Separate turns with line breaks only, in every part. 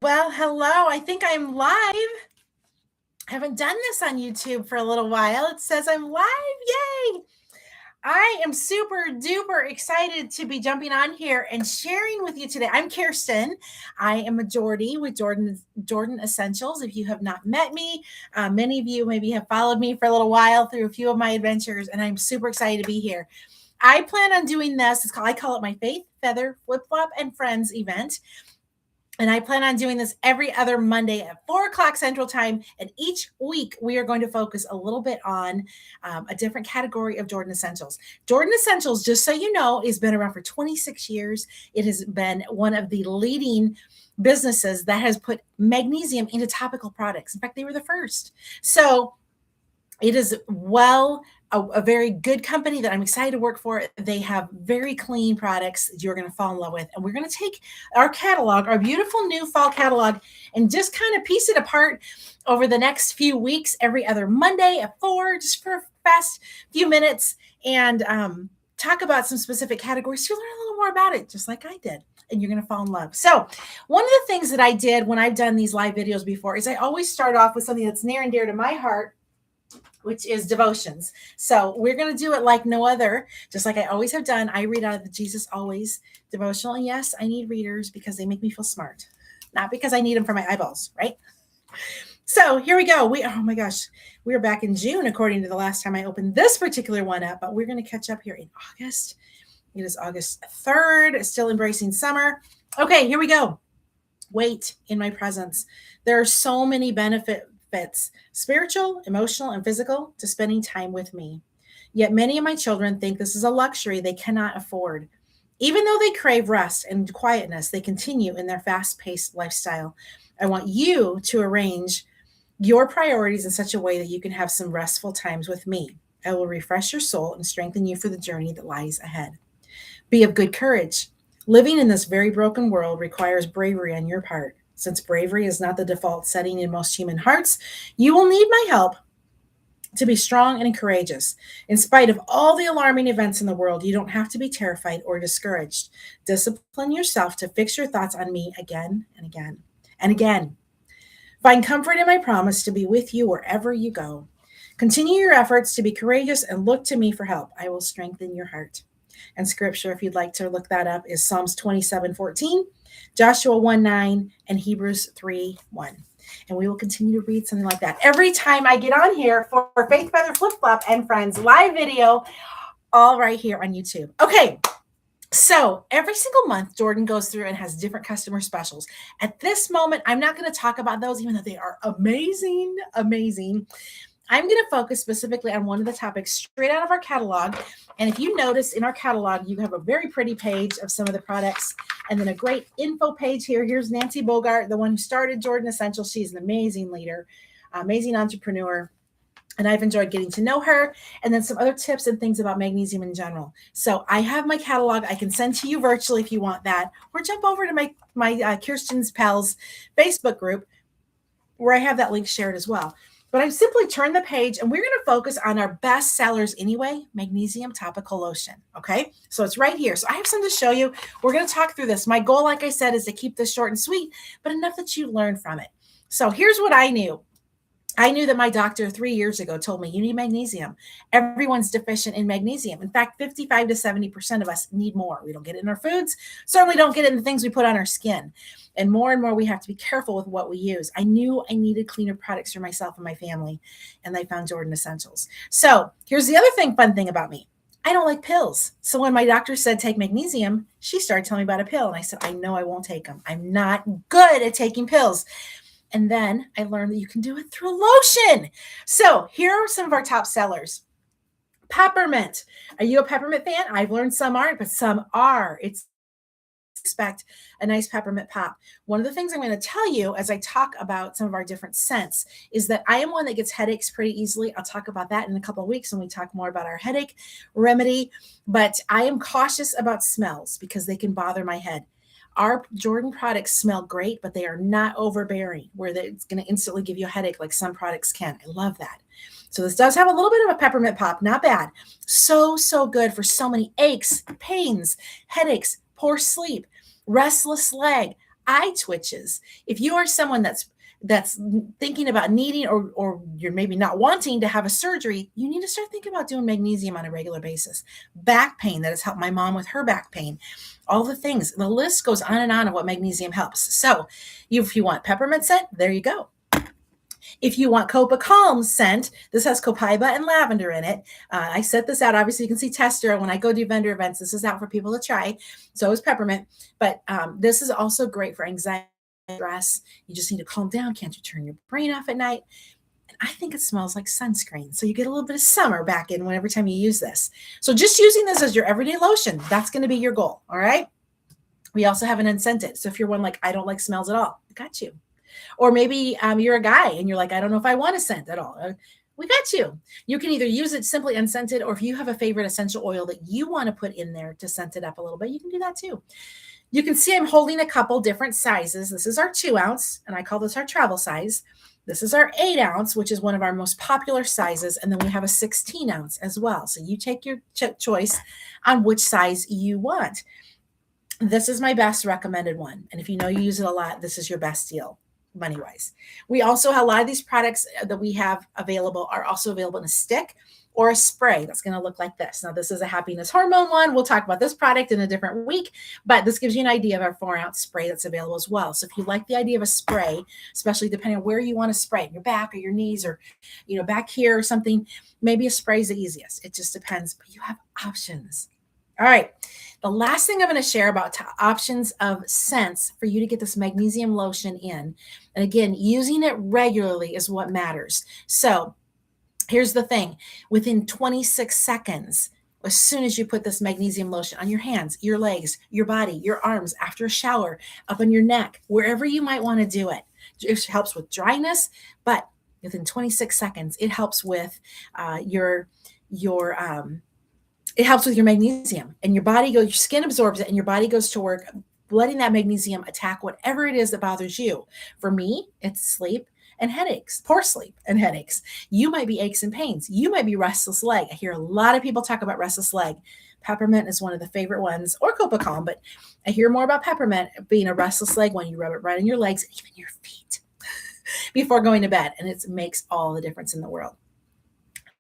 Well, hello. I think I'm live. I haven't done this on YouTube for a little while. It says I'm live. Yay! I am super duper excited to be jumping on here and sharing with you today. I'm Kirsten. I am a Geordie with Jordan Essentials. If you have not met me, many of you maybe have followed me for a little while through a few of my adventures, and I'm super excited to be here. I plan on doing this. I call it my Faith, Feather, Flip Flop, and Friends event. And I plan on doing this every other Monday at 4 o'clock Central Time. And each week, we are going to focus a little bit on a different category of Jordan Essentials. Jordan Essentials, just so you know, has been around for 26 years. It has been one of the leading businesses that has put magnesium into topical products. In fact, they were the first. So it is a very good company that I'm excited to work for. They have very clean products that you're going to fall in love with. And we're going to take our catalog, our beautiful new fall catalog, and just kind of piece it apart over the next few weeks, every other Monday at 4, just for a fast few minutes, and talk about some specific categories to learn a little more about it, just like I did. And you're going to fall in love. So one of the things that I did when I've done these live videos before is I always start off with something that's near and dear to my heart, which is devotions. So we're going to do it like no other, just like I always have done. I read out of the Jesus Always devotional. And yes, I need readers because they make me feel smart, not because I need them for my eyeballs, right? So here we go. Oh my gosh, we are back in June, according to the last time I opened this particular one up, but we're going to catch up here in August. It is August 3rd, still embracing summer. Okay, here we go. Wait in my presence. There are so many benefits, spiritual, emotional, and physical, to spending time with me. Yet many of my children think this is a luxury they cannot afford. Even though they crave rest and quietness, they continue in their fast-paced lifestyle. I want you to arrange your priorities in such a way that you can have some restful times with me. I will refresh your soul and strengthen you for the journey that lies ahead. Be of good courage. Living in this very broken world requires bravery on your part. Since bravery is not the default setting in most human hearts, you will need my help to be strong and courageous. In spite of all the alarming events in the world, you don't have to be terrified or discouraged. Discipline yourself to fix your thoughts on me again and again and again. Find comfort in my promise to be with you wherever you go. Continue your efforts to be courageous and look to me for help. I will strengthen your heart. And scripture, if you'd like to look that up, is Psalms 27:14, Joshua 1:9, and Hebrews 3:1. And we will continue to read something like that every time I get on here for Faith, Feather, Flip Flop, and Friends live video, all right here on YouTube. Okay, so every single month, Jordan goes through and has different customer specials. At this moment, I'm not going to talk about those, even though they are amazing, amazing. I'm going to focus specifically on one of the topics straight out of our catalog. And if you notice in our catalog, you have a very pretty page of some of the products and then a great info page here. Here's Nancy Bogart, the one who started Jordan Essentials. She's an amazing leader, amazing entrepreneur. And I've enjoyed getting to know her, and then some other tips and things about magnesium in general. So I have my catalog. I can send to you virtually if you want that, or jump over to my KIRSTIN'S Pals Facebook group where I have that link shared as well. But I simply turn the page, and we're going to focus on our best sellers anyway, Magnesium Topical Lotion. Okay, so it's right here. So I have something to show you. We're going to talk through this. My goal, like I said, is to keep this short and sweet, but enough that you learn from it. So here's what I knew. I knew that my doctor 3 years ago told me, you need magnesium. Everyone's deficient in magnesium. In fact, 55 to 70% of us need more. We don't get it in our foods, certainly don't get it in the things we put on our skin. And more, we have to be careful with what we use. I knew I needed cleaner products for myself and my family, and I found Jordan Essentials. So here's the other fun thing about me. I don't like pills. So when my doctor said take magnesium, she started telling me about a pill. And I said, I know I won't take them. I'm not good at taking pills. And then I learned that you can do it through lotion. So here are some of our top sellers. Peppermint. Are you a peppermint fan? I've learned some aren't, but some are. Expect a nice peppermint pop. One of the things I'm going to tell you as I talk about some of our different scents is that I am one that gets headaches pretty easily. I'll talk about that in a couple of weeks when we talk more about our headache remedy. But I am cautious about smells because they can bother my head. Our Jordan products smell great, but they are not overbearing where it's going to instantly give you a headache like some products can. I love that. So this does have a little bit of a peppermint pop. Not bad. So good for so many aches, pains, headaches, poor sleep, restless leg, eye twitches. If you are someone that's thinking about needing or you're maybe not wanting to have a surgery, you need to start thinking about doing magnesium on a regular basis. Back pain, that has helped my mom with her back pain. All the things. The list goes on and on of what magnesium helps. So if you want peppermint scent, there you go. If you want Copa Calm scent, this has copaiba and lavender in it. I set this out. Obviously, you can see tester. When I go do vendor events, this is out for people to try. So is peppermint. But this is also great for anxiety, stress. You just need to calm down. Can't you turn your brain off at night? And I think it smells like sunscreen. So you get a little bit of summer back in every time you use this. So just using this as your everyday lotion, that's going to be your goal. All right. We also have an unscented. So if you're one like, I don't like smells at all, I got you. Or maybe you're a guy and you're like, I don't know if I want a scent at all. We got you. You can either use it simply unscented, or if you have a favorite essential oil that you want to put in there to scent it up a little bit, you can do that too. You can see I'm holding a couple different sizes. This is our 2 ounce, and I call this our travel size. This is our 8 ounce, which is one of our most popular sizes. And then we have a 16 ounce as well. So you take your choice on which size you want. This is my best recommended one. And if you know you use it a lot, this is your best deal money-wise. We also have a lot of these products that we have available are also available in a stick or a spray that's going to look like this. Now, this is a happiness hormone one. We'll talk about this product in a different week, but this gives you an idea of our 4 ounce spray that's available as well. So if you like the idea of a spray, especially depending on where you want to spray, your back or your knees or, back here or something, maybe a spray is the easiest. It just depends, but you have options. All right. The last thing I'm going to share about options of scents for you to get this magnesium lotion in. And again, using it regularly is what matters. So here's the thing. Within 26 seconds, as soon as you put this magnesium lotion on your hands, your legs, your body, your arms, after a shower, up on your neck, wherever you might want to do it, it helps with dryness, but within 26 seconds, it helps with it helps with your magnesium, and your skin absorbs it and your body goes to work letting that magnesium attack whatever it is that bothers you. For me, it's sleep and headaches, poor sleep and headaches. You might be aches and pains. You might be restless leg. I hear a lot of people talk about restless leg. Peppermint is one of the favorite ones, or Copa Calm, but I hear more about peppermint being a restless leg when you rub it right on your legs, even your feet before going to bed. And it makes all the difference in the world.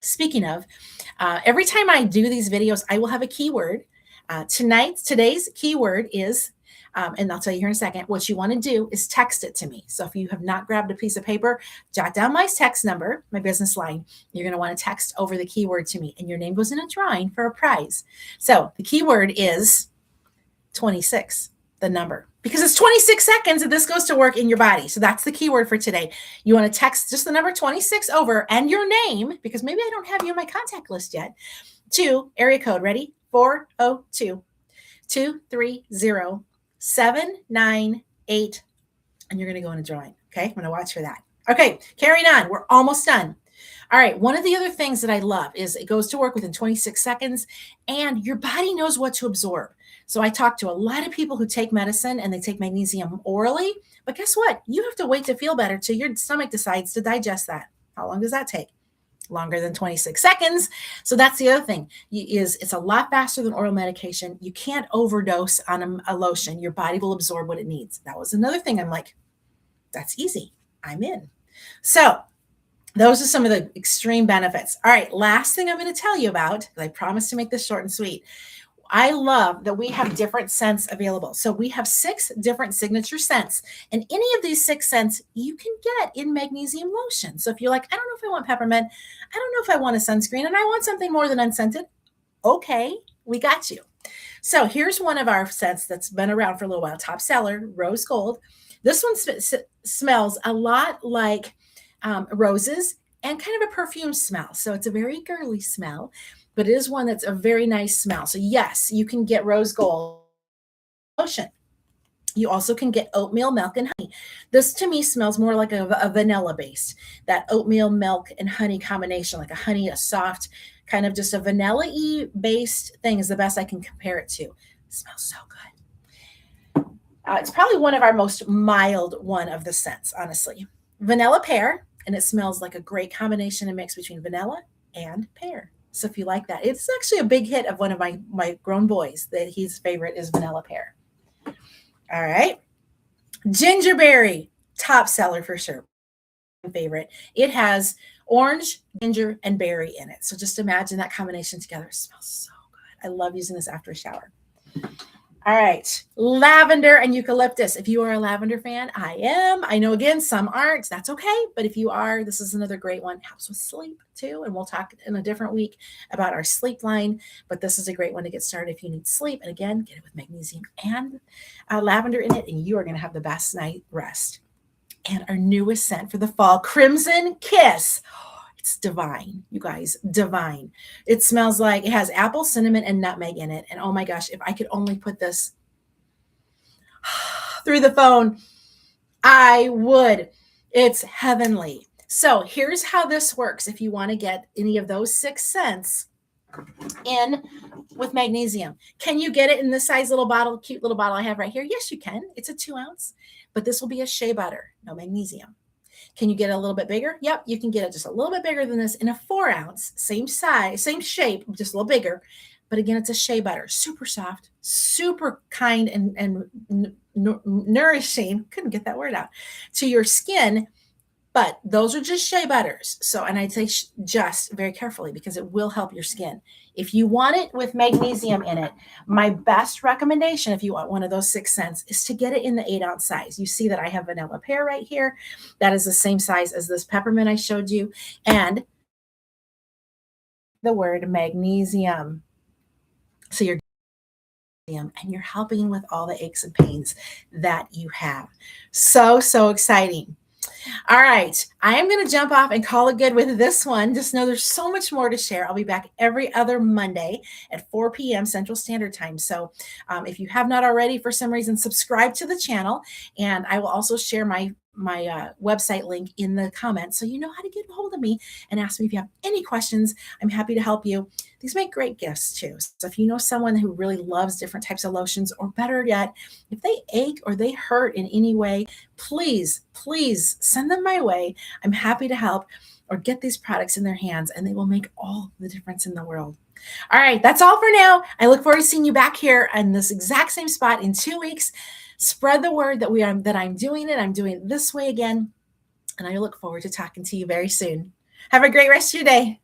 Speaking of, every time I do these videos, I will have a keyword. Today's keyword is, and I'll tell you here in a second, what you want to do is text it to me. So if you have not grabbed a piece of paper, jot down my text number, my business line. You're going to want to text over the keyword to me, and your name goes in a drawing for a prize. So the keyword is 26, the number, because it's 26 seconds and this goes to work in your body. So that's the keyword for today. You want to text just the number 26 over and your name, because maybe I don't have you on my contact list yet, to area code, ready? 402-230-798. And you're going to go in a drawing. Okay. I'm going to watch for that. Okay. Carrying on. We're almost done. All right. One of the other things that I love is it goes to work within 26 seconds and your body knows what to absorb. So I talk to a lot of people who take medicine and they take magnesium orally, but guess what? You have to wait to feel better till your stomach decides to digest that. How long does that take? Longer than 26 seconds. So that's the other thing is it's a lot faster than oral medication. You can't overdose on a lotion. Your body will absorb what it needs. That was another thing. I'm like, that's easy. I'm in. So those are some of the extreme benefits. All right. Last thing I'm going to tell you about, I promise to make this short and sweet. I love that we have different scents available. So we have 6 different signature scents, and any of these 6 scents you can get in magnesium lotion. So if you're like, I don't know if I want peppermint, I don't know if I want a sunscreen, and I want something more than unscented. Okay, we got you. So here's one of our scents that's been around for a little while, top seller, rose gold. This one smells a lot like roses and kind of a perfume smell. So it's a very girly smell, but it is one that's a very nice smell. So yes, you can get rose gold lotion. You also can get oatmeal, milk, and honey. This to me smells more like a vanilla based, that oatmeal, milk, and honey combination, like a soft, kind of just a vanilla-y based thing is the best I can compare it to. It smells so good. It's probably one of our most mild one of the scents, honestly. Vanilla pear, and it smells like a great combination and mix between vanilla and pear. So if you like that, it's actually a big hit of one of my grown boys that his favorite is vanilla pear. All right. Gingerberry, top seller for sure. Favorite. It has orange, ginger, and berry in it. So just imagine that combination together. It smells so good. I love using this after a shower. All right, lavender and eucalyptus. If you are a lavender fan, I am. I know, again, some aren't. That's okay. But if you are, this is another great one. Helps with sleep too. And we'll talk in a different week about our sleep line. But this is a great one to get started if you need sleep. And again, get it with magnesium and lavender in it, and you are going to have the best night rest. And our newest scent for the fall, Crimson Kiss. It's divine, you guys, divine. It smells like it has apple, cinnamon, and nutmeg in it. And oh my gosh, if I could only put this through the phone, I would. It's heavenly. So here's how this works if you want to get any of those 6 scents in with magnesium. Can you get it in this size little bottle, cute little bottle I have right here? Yes, you can. It's a 2 ounce, but this will be a shea butter, no magnesium. Can you get it a little bit bigger? Yep, you can get it just a little bit bigger than this in a 4 ounce, same size, same shape, just a little bigger. But again, it's a shea butter, super soft, super kind and nourishing. Couldn't get that word out to your skin. But those are just shea butters. So, and I say just very carefully because it will help your skin. If you want it with magnesium in it, my best recommendation, if you want one of those 6 scents, is to get it in the 8 ounce size. You see that I have vanilla pear right here. That is the same size as this peppermint I showed you. And the word magnesium. So you're and you're helping with all the aches and pains that you have. So, so exciting. All right. I am going to jump off and call it good with this one. Just know there's so much more to share. I'll be back every other Monday at 4 p.m. Central Standard Time. So if you have not already, for some reason, subscribe to the channel. And I will also share my website link in the comments so you know how to get a hold of me and ask me if you have any questions. I'm happy to help you. These make great gifts too. So if you know someone who really loves different types of lotions, or better yet, if they ache or they hurt in any way, please send them my way. I'm happy to help, or get these products in their hands, and they will make all the difference in the world. All right, that's all for now. I look forward to seeing you back here on this exact same spot in 2 weeks. Spread the word that I'm doing it. I'm doing it this way again. And I look forward to talking to you very soon. Have a great rest of your day.